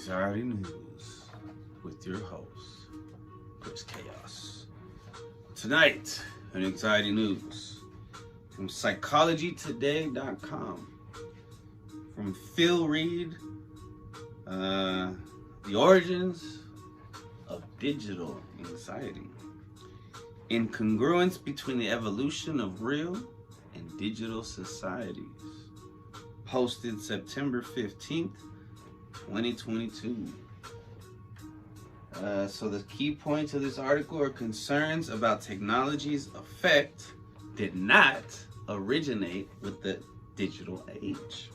Anxiety News with your host, Chris Chaos. Tonight on Anxiety News, from psychologytoday.com, from Phil Reed, the origins of digital anxiety, incongruence between the evolution of real and digital societies, posted September 15th, 2022. So the key points of this article are concerns about technology's effect did not originate with the digital age.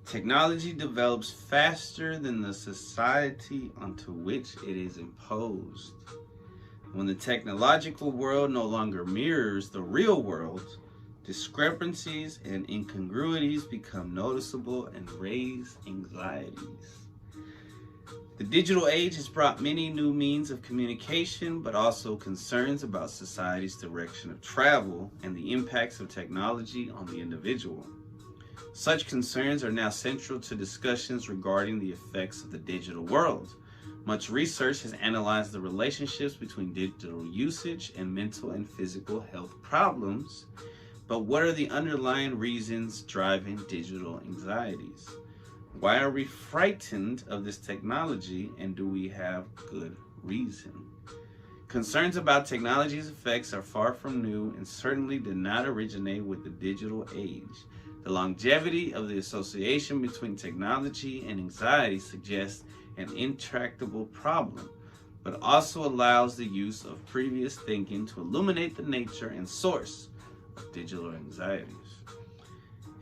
Technology develops faster than the society onto which it is imposed. When the technological world no longer mirrors the real world, discrepancies and incongruities become noticeable and raise anxieties. The digital age has brought many new means of communication, but also concerns about society's direction of travel and the impacts of technology on the individual. Such concerns are now central to discussions regarding the effects of the digital world. Much research has analyzed the relationships between digital usage and mental and physical health problems. But what are the underlying reasons driving digital anxieties? Why are we frightened of this technology, and do we have good reason? Concerns about technology's effects are far from new and certainly did not originate with the digital age. The longevity of the association between technology and anxiety suggests an intractable problem, but also allows the use of previous thinking to illuminate the nature and source of digital anxieties.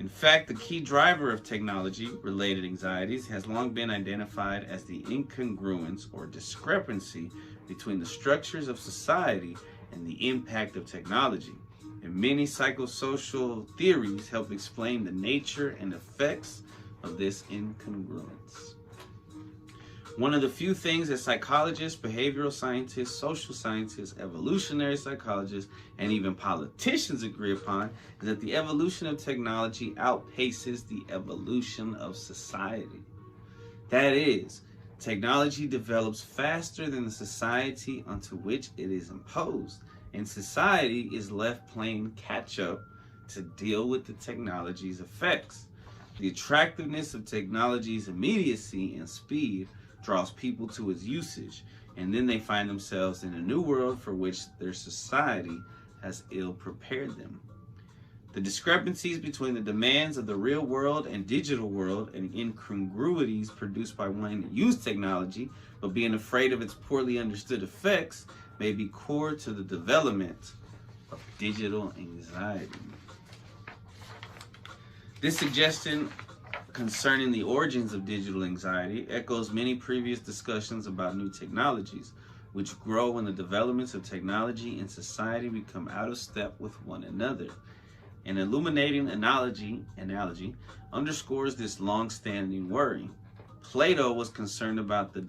In fact, the key driver of technology-related anxieties has long been identified as the incongruence or discrepancy between the structures of society and the impact of technology. And many psychosocial theories help explain the nature and effects of this incongruence. One of the few things that psychologists, behavioral scientists, social scientists, evolutionary psychologists, and even politicians agree upon is that the evolution of technology outpaces the evolution of society. That is, technology develops faster than the society onto which it is imposed, and society is left playing catch-up to deal with the technology's effects. The attractiveness of technology's immediacy and speed draws people to its usage, and then they find themselves in a new world for which their society has ill prepared them. The discrepancies between the demands of the real world and digital world and incongruities produced by wanting to use technology but being afraid of its poorly understood effects may be core to the development of digital anxiety. This suggestion concerning the origins of digital anxiety echoes many previous discussions about new technologies, which grow when the developments of technology and society become out of step with one another. An illuminating analogy underscores this long-standing worry. Plato was concerned about the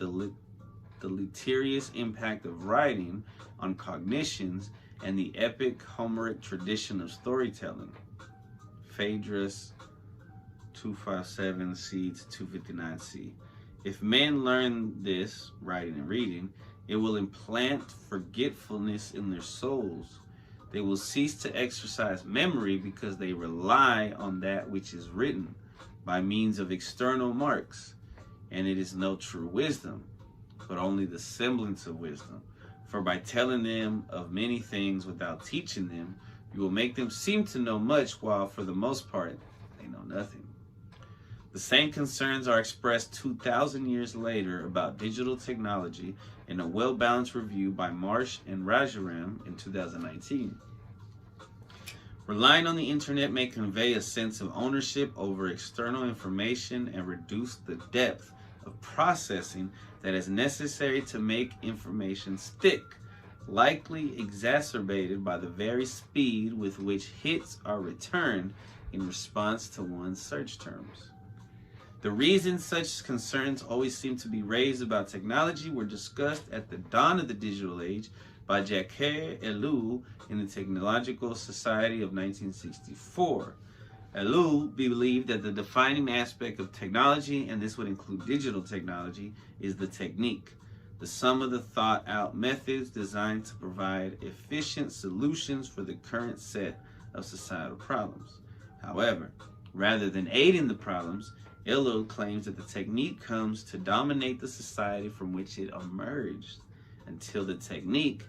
deleterious impact of writing on cognitions and the epic Homeric tradition of storytelling. Phaedrus 257c to 259c. If men learn this, writing and reading, it will implant forgetfulness in their souls. They will cease to exercise memory because they rely on that which is written by means of external marks, and it is no true wisdom, but only the semblance of wisdom. For by telling them of many things without teaching them, you will make them seem to know much, while for the most part, they know nothing. The same concerns are expressed 2,000 years later about digital technology in a well-balanced review by Marsh and Rajaram in 2019. Relying on the internet may convey a sense of ownership over external information and reduce the depth of processing that is necessary to make information stick, likely exacerbated by the very speed with which hits are returned in response to one's search terms. The reasons such concerns always seem to be raised about technology were discussed at the dawn of the digital age by Jacques Ellul in the Technological Society of 1964. Elu believed that the defining aspect of technology, and this would include digital technology, is the technique, the sum of the thought-out methods designed to provide efficient solutions for the current set of societal problems. However, rather than aiding the problems, Elu claims that the technique comes to dominate the society from which it emerged, until the technique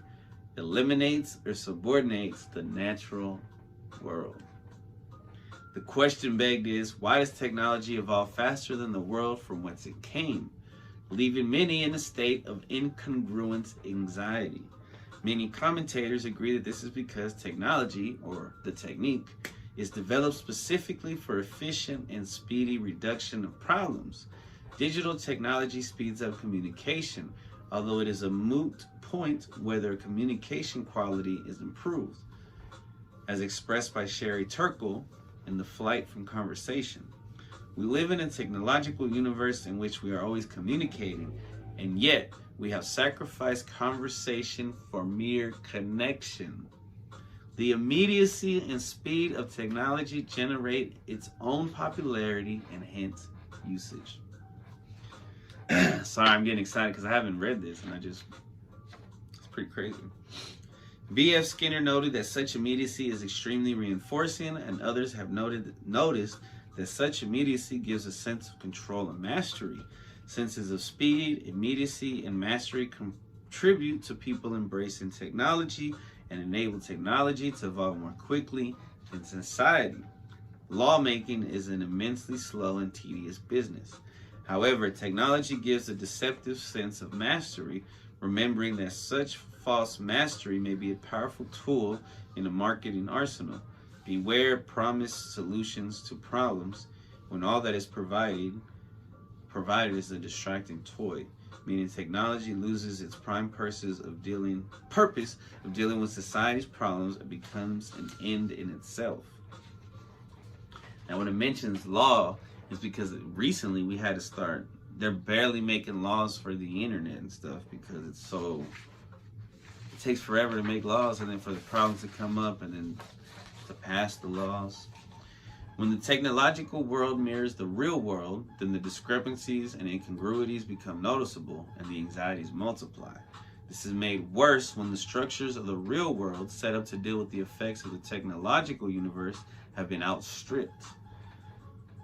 eliminates or subordinates the natural world. The question begged is, why does technology evolve faster than the world from whence it came, leaving many in a state of incongruence anxiety? Many commentators agree that this is because technology, or the technique, is developed specifically for efficient and speedy reduction of problems. Digital technology speeds up communication, although it is a moot point whether communication quality is improved, as expressed by Sherry Turkle in The Flight from Conversation. We live in a technological universe in which we are always communicating, and yet we have sacrificed conversation for mere connection. The immediacy and speed of technology generate its own popularity and hence usage. Sorry, I'm getting excited because I haven't read this and it's pretty crazy. B.F. Skinner noted that such immediacy is extremely reinforcing, and others have noticed that such immediacy gives a sense of control and mastery. Senses of speed, immediacy, and mastery contribute to people embracing technology and enable technology to evolve more quickly in society. Lawmaking is an immensely slow and tedious business. However, technology gives a deceptive sense of mastery, remembering that such false mastery may be a powerful tool in a marketing arsenal. Beware promised solutions to problems when all that is provided is a distracting toy, meaning technology loses its prime purpose of dealing with society's problems and becomes an end in itself. Now, when it mentions law, it's because recently we had to start. They're barely making laws for the internet and stuff because it takes forever to make laws, and then for the problems to come up and then to pass the laws. When the technological world mirrors the real world, then the discrepancies and incongruities become noticeable and the anxieties multiply. This is made worse when the structures of the real world set up to deal with the effects of the technological universe have been outstripped.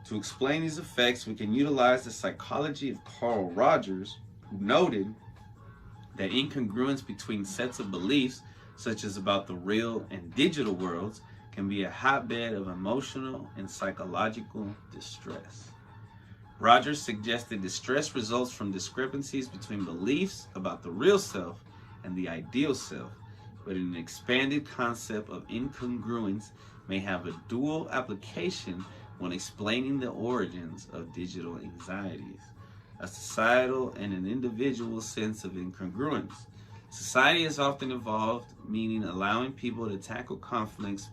To explain these effects, we can utilize the psychology of Carl Rogers, who noted that incongruence between sets of beliefs, such as about the real and digital worlds, can be a hotbed of emotional and psychological distress. Rogers suggested distress results from discrepancies between beliefs about the real self and the ideal self, but an expanded concept of incongruence may have a dual application when explaining the origins of digital anxieties, a societal and an individual sense of incongruence. Society has often evolved, meaning allowing people to tackle conflicts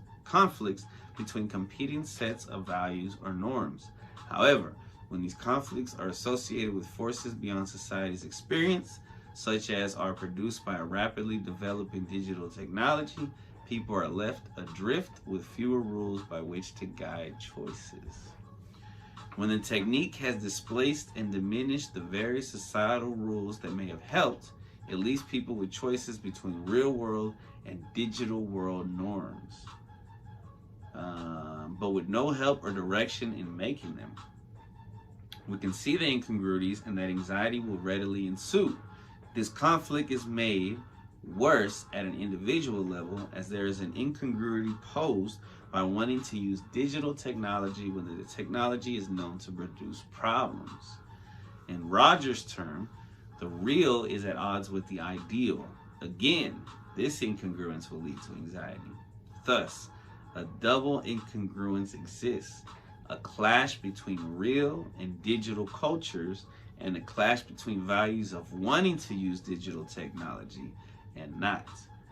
between competing sets of values or norms. However, when these conflicts are associated with forces beyond society's experience, such as are produced by a rapidly developing digital technology, people are left adrift with fewer rules by which to guide choices. When the technique has displaced and diminished the very societal rules that may have helped, it leaves people with choices between real world and digital world norms, but with no help or direction in making them. We can see the incongruities and that anxiety will readily ensue. This conflict is made worse at an individual level, as there is an incongruity posed by wanting to use digital technology when the technology is known to produce problems. In Rogers' term, the real is at odds with the ideal. Again, this incongruence will lead to anxiety. Thus, a double incongruence exists: a clash between real and digital cultures, and a clash between values of wanting to use digital technology and not.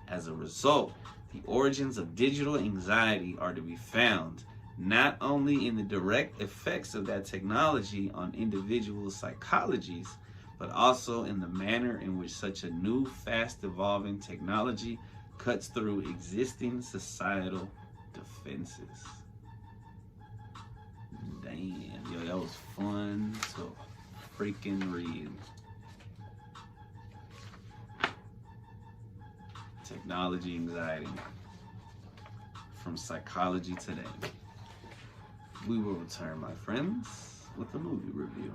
As a result, the origins of digital anxiety are to be found not only in the direct effects of that technology on individual psychologies, but also in the manner in which such a new, fast-evolving technology cuts through existing societal defenses. Damn, yo, that was fun to freaking read. Technology Anxiety from Psychology Today. We will return, my friends, with a movie review.